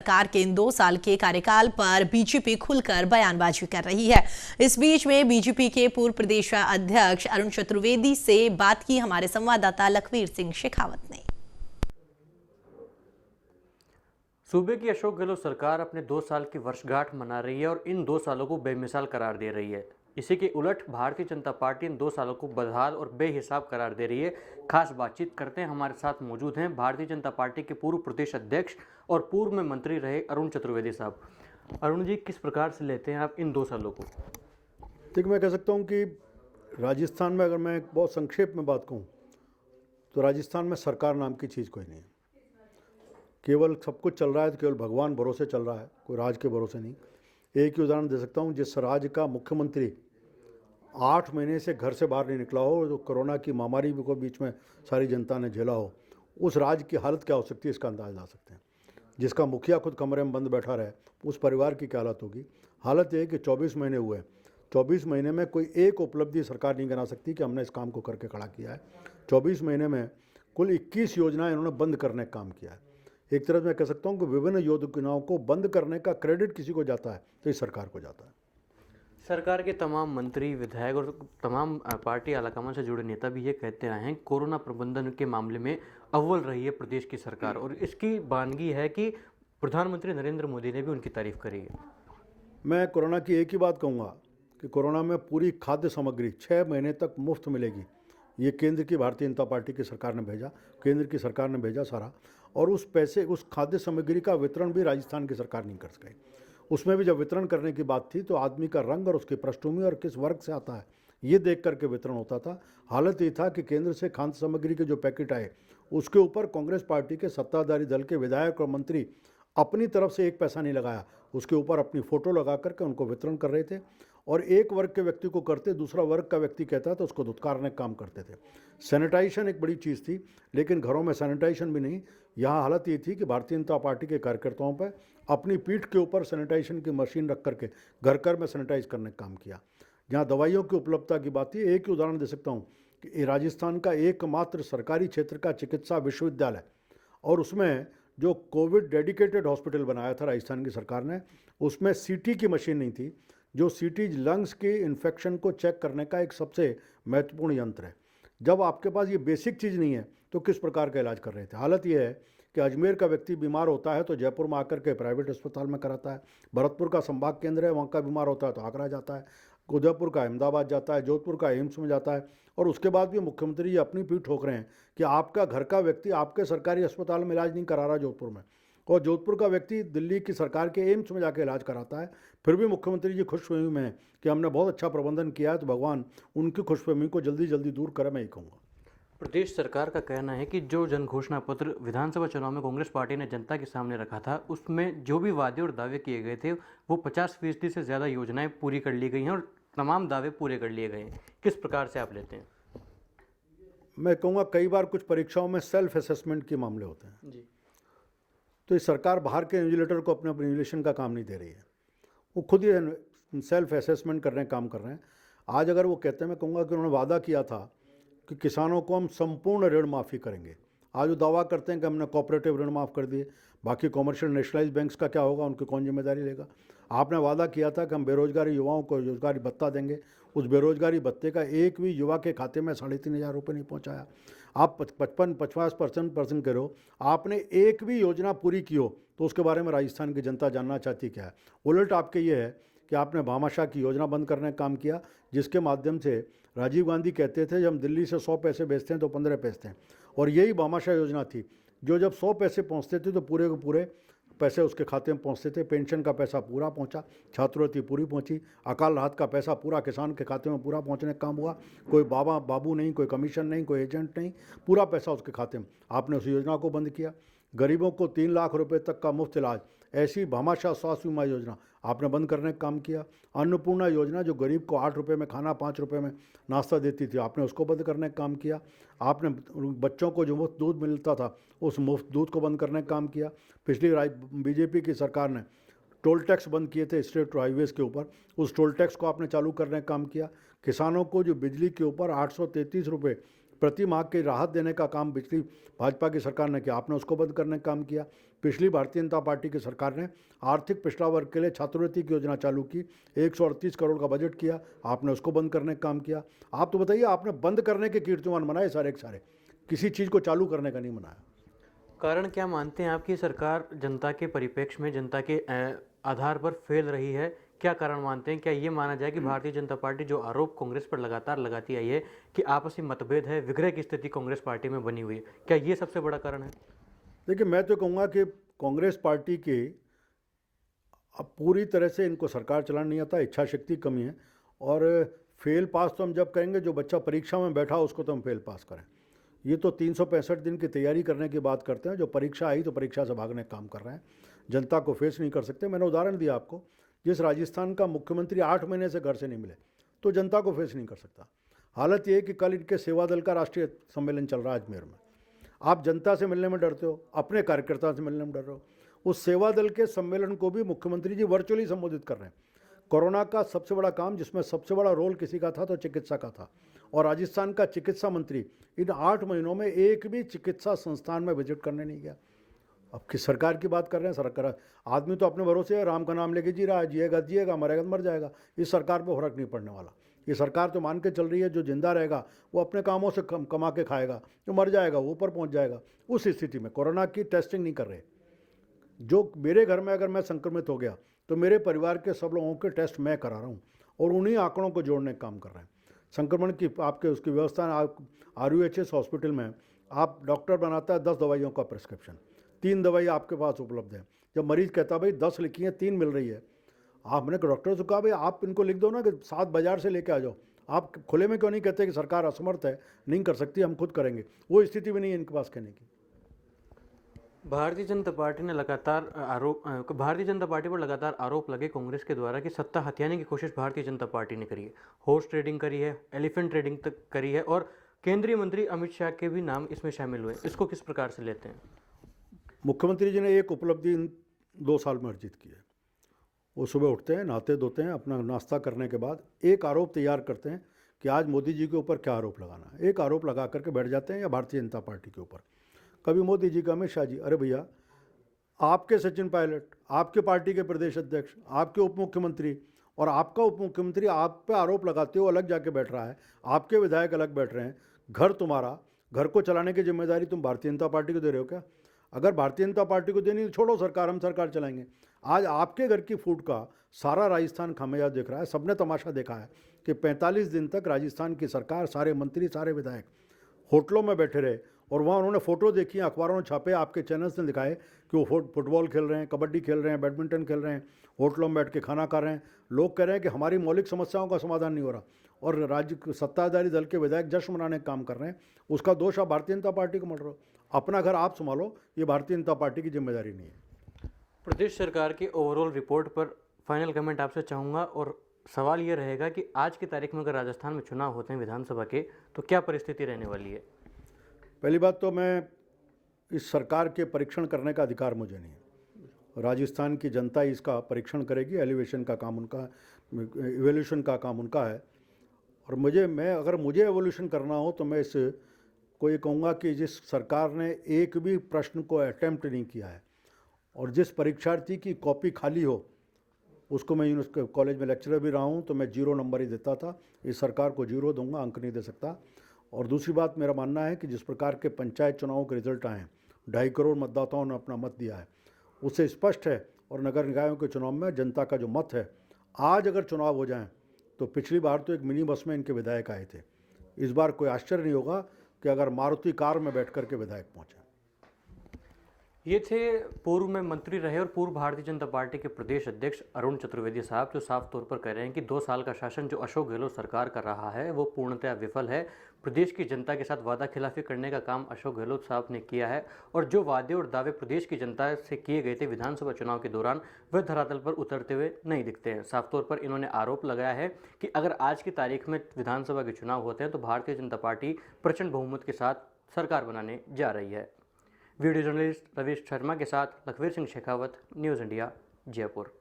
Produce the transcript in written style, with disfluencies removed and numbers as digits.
सरकार के इन 2 साल के कार्यकाल पर बीजेपी खुलकर बयानबाजी कर रही है। इस बीच में बीजेपी के पूर्व प्रदेश अध्यक्ष अरुण चतुर्वेदी से बात की हमारे संवाददाता लखवीर सिंह शेखावत ने। सूबे की अशोक गहलोत सरकार अपने 2 साल की वर्षगांठ मना रही है और इन 2 सालों को बेमिसाल करार दे रही है। इसी के उलट भारतीय जनता पार्टी इन 2 सालों को बदहाल और बेहिसाब करार दे रही है। खास बातचीत करते हैं, हमारे साथ मौजूद हैं भारतीय जनता पार्टी के पूर्व प्रदेश अध्यक्ष और पूर्व में मंत्री रहे अरुण चतुर्वेदी साहब। अरुण जी, किस प्रकार से लेते हैं आप इन 2 सालों को? देखिए, मैं कह सकता हूँ कि राजस्थान में अगर मैं बहुत संक्षेप में बात कहूँ तो राजस्थान में सरकार नाम की चीज़ कोई नहीं है। केवल सब कुछ चल रहा है तो केवल भगवान भरोसे चल रहा है, कोई राज के भरोसे नहीं। एक ही उदाहरण दे सकता हूँ, जिस राज्य का मुख्यमंत्री 8 महीने से घर से बाहर नहीं निकला हो, जो कोरोना की महामारी को बीच में सारी जनता ने झेला हो, उस राज्य की हालत क्या हो सकती है इसका अंदाज़ ला सकते हैं। जिसका मुखिया खुद कमरे में बंद बैठा रहे, उस परिवार की क्या हालत होगी। हालत ये है कि 24 महीने हुए, 24 महीने में कोई एक उपलब्धि सरकार नहीं गिना सकती कि हमने इस काम को करके खड़ा किया है। 24 महीने में कुल 21 योजनाएं इन्होंने बंद करने का काम किया है। एक तरह मैं कह सकता हूँ कि विभिन्न योजनाओं को बंद करने का क्रेडिट किसी को जाता है तो इस सरकार को जाता है। सरकार के तमाम मंत्री, विधायक और तमाम पार्टी आलाकमान से जुड़े नेता भी ये कहते आए हैं कोरोना प्रबंधन के मामले में अव्वल रही है प्रदेश की सरकार, और इसकी बानगी है कि प्रधानमंत्री नरेंद्र मोदी ने भी उनकी तारीफ करी है। मैं कोरोना की एक ही बात कहूँगा कि कोरोना में पूरी खाद्य सामग्री 6 महीने तक मुफ्त मिलेगी। ये केंद्र की भारतीय जनता पार्टी की सरकार ने भेजा, केंद्र की सरकार ने भेजा सारा, और उस पैसे, उस खाद्य सामग्री का वितरण भी राजस्थान की सरकार नहीं कर सकी। उसमें भी जब वितरण करने की बात थी तो आदमी का रंग और उसकी पृष्ठभूमि और किस वर्ग से आता है ये देख करके वितरण होता था। हालत ये था कि केंद्र से खाद्य सामग्री के जो पैकेट आए उसके ऊपर कांग्रेस पार्टी के सत्ताधारी दल के विधायक और मंत्री अपनी तरफ से एक पैसा नहीं लगाया, उसके ऊपर अपनी फ़ोटो लगा करके उनको वितरण कर रहे थे। और एक वर्ग के व्यक्ति को करते, दूसरा वर्ग का व्यक्ति कहता तो उसको धुतकारने का काम करते थे। सैनिटाइजेशन एक बड़ी चीज़ थी, लेकिन घरों में सैनिटाइजेशन भी नहीं। यहाँ हालत ये थी कि भारतीय जनता पार्टी के कार्यकर्ताओं पर अपनी पीठ के ऊपर सैनिटाइजेशन की मशीन रख करके घर घर में सैनिटाइज करने का काम किया। जहाँ दवाइयों की उपलब्धता की बात थी, एक ही उदाहरण दे सकता हूँ कि राजस्थान का एकमात्र सरकारी क्षेत्र का चिकित्सा विश्वविद्यालय, और उसमें जो कोविड डेडिकेटेड हॉस्पिटल बनाया था राजस्थान की सरकार ने, उसमें सीटी की मशीन नहीं थी, जो सीटी लंग्स के इन्फेक्शन को चेक करने का एक सबसे महत्वपूर्ण यंत्र है। जब आपके पास ये बेसिक चीज़ नहीं है तो किस प्रकार का इलाज कर रहे थे। हालत ये है कि अजमेर का व्यक्ति बीमार होता है तो जयपुर में आकर के प्राइवेट अस्पताल में कराता है, भरतपुर का संभाग केंद्र है वहाँ का बीमार होता है तो आगरा जाता है, उदयपुर का अहमदाबाद जाता है, जोधपुर का एम्स में जाता है। और उसके बाद भी मुख्यमंत्री जी अपनी पीठ ठोक रहे हैं कि आपका घर का व्यक्ति आपके सरकारी अस्पताल में इलाज नहीं करा रहा जोधपुर में, और जोधपुर का व्यक्ति दिल्ली की सरकार के एम्स में जाके इलाज कराता है। फिर भी मुख्यमंत्री जी खुशफहमी में हैं कि हमने बहुत अच्छा प्रबंधन किया है, तो भगवान उनकी खुशफहमी को जल्दी जल्दी दूर करे, मैं ये कहूँगा। प्रदेश सरकार का कहना है कि जो जन घोषणा पत्र विधानसभा चुनाव में कांग्रेस पार्टी ने जनता के सामने रखा था, उसमें जो भी वादे और दावे किए गए थे वो 50% से ज़्यादा योजनाएं पूरी कर ली गई हैं और तमाम दावे पूरे कर लिए गए हैं। किस प्रकार से आप लेते हैं? मैं कहूँगा कई बार कुछ परीक्षाओं में सेल्फ असेसमेंट के मामले होते हैं जी। तो इस सरकार बाहर के इन्विजिलेटर को अपने इन्विजिलेशन का काम नहीं दे रही है, वो खुद ही सेल्फ असेसमेंट करने का काम कर रहे हैं। आज अगर वो कहते हैं, मैं कहूँगा कि उन्होंने वादा किया था कि किसानों को हम संपूर्ण ऋण माफ़ी करेंगे। आज वो दावा करते हैं कि हमने कोऑपरेटिव ऋण माफ़ कर दिए, बाकी कॉमर्शियल नेशनलाइज बैंक्स का क्या होगा, उनकी कौन जिम्मेदारी लेगा। आपने वादा किया था कि हम बेरोजगारी युवाओं को रोजगारी भत्ता देंगे, उस बेरोजगारी भत्ते का एक भी युवा के खाते में 3,500 रुपये नहीं पहुंचाया। आप 55-50% करो, आपने एक भी योजना पूरी की हो तो उसके बारे में राजस्थान की जनता जानना चाहती क्या है। उलट आपके ये है कि आपने भामाशाह की योजना बंद करने का काम किया, जिसके माध्यम से राजीव गांधी कहते थे जब हम दिल्ली से 100 पैसे भेजते हैं तो 15 भेजते हैं, और यही भामाशाह योजना थी जो जब 100 पैसे पहुंचते थे तो पूरे के पूरे पैसे उसके खाते में पहुंचते थे। पेंशन का पैसा पूरा पहुंचा, छात्रवृत्ति पूरी पहुंची, अकाल राहत का पैसा पूरा किसान के खाते में पूरा पहुंचने का काम हुआ। कोई बाबू नहीं, कोई कमीशन नहीं, कोई एजेंट नहीं, पूरा पैसा उसके खाते में। आपने उस योजना को बंद किया। गरीबों को 3 लाख रुपए तक का मुफ्त इलाज, ऐसी भामाशाह स्वास्थ्य बीमा योजना आपने बंद करने का काम किया। अन्नपूर्णा योजना जो गरीब को 8 रुपये में खाना, 5 रुपये में नाश्ता देती थी, आपने उसको बंद करने का काम किया। आपने बच्चों को जो मुफ्त दूध मिलता था उस मुफ्त दूध को बंद करने का काम किया। पिछली बीजेपी की सरकार ने टोल टैक्स बंद किए थे स्टेट हाईवेज़ के ऊपर, उस टोल टैक्स को आपने चालू करने का काम किया। किसानों को जो बिजली के ऊपर 833 रुपये प्रति माह की राहत देने का काम पिछली भाजपा की सरकार ने किया, आपने उसको बंद करने का काम किया। पिछली भारतीय जनता पार्टी की सरकार ने आर्थिक पिछड़ा वर्ग के लिए छात्रवृत्ति की योजना चालू की, 138 करोड़ का बजट किया, आपने उसको बंद करने का काम किया। आप तो बताइए, आपने बंद करने के कीर्तिमान बनाए सारे के सारे, किसी चीज़ को चालू करने का नहीं बनाया। कारण क्या मानते हैं आपकी सरकार जनता के परिप्रेक्ष्य में, जनता के आधार पर फेल रही है? क्या कारण मानते हैं? क्या ये माना जाए कि भारतीय जनता पार्टी जो आरोप कांग्रेस पर लगातार लगाती आई है कि आपसी मतभेद है, विग्रह की स्थिति कांग्रेस पार्टी में बनी हुई है, क्या ये सबसे बड़ा कारण है? देखिए, मैं तो कहूँगा कि कांग्रेस पार्टी की अब पूरी तरह से इनको सरकार चलाना नहीं आता, इच्छा शक्ति कमी है। और फेल पास तो हम जब करेंगे, जो बच्चा परीक्षा में बैठा उसको तो हम फेल पास करें। ये तो 365 दिन की तैयारी करने की बात करते हैं, जो परीक्षा आई तो परीक्षा से भागने का काम कर रहे हैं, जनता को फेस नहीं कर सकते। मैंने उदाहरण दिया आपको, जिस राजस्थान का मुख्यमंत्री 8 महीने से घर से नहीं मिले तो जनता को फेस नहीं कर सकता। हालत ये है कि कल इनके सेवा दल का राष्ट्रीय सम्मेलन चल रहा है अजमेर में। आप जनता से मिलने में डरते हो, अपने कार्यकर्ताओं से मिलने में डर रहे हो। उस सेवा दल के सम्मेलन को भी मुख्यमंत्री जी वर्चुअली संबोधित कर रहे हैं। कोरोना का सबसे बड़ा काम, जिसमें सबसे बड़ा रोल किसी का था तो चिकित्सा का था, और राजस्थान का चिकित्सा मंत्री इन 8 महीनों में एक भी चिकित्सा संस्थान में विजिट करने नहीं गया। अब किस सरकार की बात कर रहे हैं? सरकार, आदमी तो अपने भरोसे है, राम का नाम लेके जी रहा है, जिएगा जिएगा, मरेगा मर जाएगा। इस सरकार पर फर्क नहीं पड़ने वाला। ये सरकार तो मान के चल रही है जो जिंदा रहेगा वो अपने कामों से कमा के खाएगा, जो मर जाएगा वो ऊपर पहुंच जाएगा। उस स्थिति में कोरोना की टेस्टिंग नहीं कर रहे। जो मेरे घर में अगर मैं संक्रमित हो गया तो मेरे परिवार के सब लोगों के टेस्ट मैं करा रहा हूँ, और उन्हीं आंकड़ों को जोड़ने का काम कर रहे हैं। संक्रमण की आपके उसकी व्यवस्था, आप RUHS हॉस्पिटल में आप डॉक्टर बनाता है 10 दवाइयों का प्रिस्क्रिप्शन, 3 दवाई आपके पास उपलब्ध है। जब मरीज कहता भाई 10 लिखी हैं, 3 मिल रही है, आपने डॉक्टर से कहा भाई आप इनको लिख दो ना कि 7 बाजार से लेके आ जाओ। आप खुले में क्यों नहीं कहते कि सरकार असमर्थ है, नहीं कर सकती, हम खुद करेंगे? वो स्थिति भी नहीं है इनके पास कहने की। भारतीय जनता पार्टी पर लगातार आरोप लगे कांग्रेस के द्वारा कि सत्ता हथियाने की कोशिश भारतीय जनता पार्टी ने करी है, हॉर्स ट्रेडिंग करी है, एलिफेंट ट्रेडिंग तक करी है, और केंद्रीय मंत्री अमित शाह के भी नाम इसमें शामिल हुए। इसको किस प्रकार से लेते हैं? मुख्यमंत्री जी ने एक उपलब्धि इन 2 साल में अर्जित की है। वो सुबह उठते हैं, नहाते धोते हैं, अपना नाश्ता करने के बाद एक आरोप तैयार करते हैं कि आज मोदी जी के ऊपर क्या आरोप लगाना है। एक आरोप लगा करके बैठ जाते हैं, या भारतीय जनता पार्टी के ऊपर। कभी मोदी जी का, अमित शाह जी, अरे भैया आपके सचिन पायलट, आपके पार्टी के प्रदेश अध्यक्ष, आपके उप मुख्यमंत्री, और आपका उप मुख्यमंत्री आप पे आरोप लगाते हो अलग जाके बैठ रहा है, आपके विधायक अलग बैठ रहे हैं। घर तुम्हारा, घर को चलाने की जिम्मेदारी तुम भारतीय जनता पार्टी को दे रहे हो क्या? अगर भारतीय जनता पार्टी को देनी तो छोड़ो सरकार, हम सरकार चलाएंगे। आज आपके घर की फूट का सारा राजस्थान खामियाजा देख रहा है। सबने तमाशा देखा है कि 45 दिन तक राजस्थान की सरकार, सारे मंत्री, सारे विधायक होटलों में बैठे रहे, और वहाँ उन्होंने फ़ोटो देखी, अखबारों में छापे, आपके चैनल्स ने दिखाए कि वो फुटबॉल खेल रहे हैं, कबड्डी खेल रहे हैं, बैडमिंटन खेल रहे हैं, होटलों में बैठ के खाना खा रहे हैं। लोग कह रहे हैं कि हमारी मौलिक समस्याओं का समाधान नहीं हो रहा, और राज्य सत्ताधारी दल के विधायक जश्न मनाने का काम कर रहे हैं। उसका दोष आप भारतीय जनता पार्टी को मत रहे हो। अपना घर आप संभालो, ये भारतीय जनता पार्टी की जिम्मेदारी नहीं है। प्रदेश सरकार की ओवरऑल रिपोर्ट पर फाइनल कमेंट आपसे चाहूँगा, और सवाल ये रहेगा कि आज की तारीख में अगर राजस्थान में चुनाव होते हैं विधानसभा के, तो क्या परिस्थिति रहने वाली है? पहली बात तो मैं इस सरकार के परीक्षण करने का अधिकार मुझे नहीं है। राजस्थान की जनता इसका परीक्षण करेगी, एलिवेशन का काम उनका, इवोल्यूशन का काम उनका है। और अगर मुझे एवोल्यूशन करना हो तो मैं को ये कहूँगा कि जिस सरकार ने एक भी प्रश्न को अटैम्प्ट नहीं किया है, और जिस परीक्षार्थी की कॉपी खाली हो उसको, मैं यूनिवर्सिटी कॉलेज में लेक्चरर भी रहा हूँ तो मैं 0 नंबर ही देता था। इस सरकार को 0 दूंगा, अंक नहीं दे सकता। और दूसरी बात, मेरा मानना है कि जिस प्रकार के पंचायत चुनावों के रिजल्ट आए हैं, 2.5 करोड़ मतदाताओं ने अपना मत दिया है, उससे स्पष्ट है। और नगर निकायों के चुनाव में जनता का जो मत है, आज अगर चुनाव हो जाएं तो पिछली बार तो एक मिनी बस में इनके विधायक आए थे, इस बार कोई आश्चर्य नहीं होगा कि अगर मारुति कार में बैठ कर के विधायक पहुँचे। ये थे पूर्व में मंत्री रहे और पूर्व भारतीय जनता पार्टी के प्रदेश अध्यक्ष अरुण चतुर्वेदी साहब, जो साफ तौर पर कह रहे हैं कि 2 साल का शासन जो अशोक गहलोत सरकार कर रहा है वो पूर्णतः विफल है। प्रदेश की जनता के साथ वादा खिलाफी करने का काम अशोक गहलोत साहब ने किया है, और जो वादे और दावे प्रदेश की जनता से किए गए थे विधानसभा चुनाव के दौरान, वह धरातल पर उतरते हुए नहीं दिखते हैं। साफ तौर पर इन्होंने आरोप लगाया है कि अगर आज की तारीख में विधानसभा के चुनाव होते हैं तो भारतीय जनता पार्टी प्रचंड बहुमत के साथ सरकार बनाने जा रही है। वीडियो जर्नलिस्ट रवीश शर्मा के साथ लखवीर सिंह शेखावत, न्यूज़ इंडिया, जयपुर।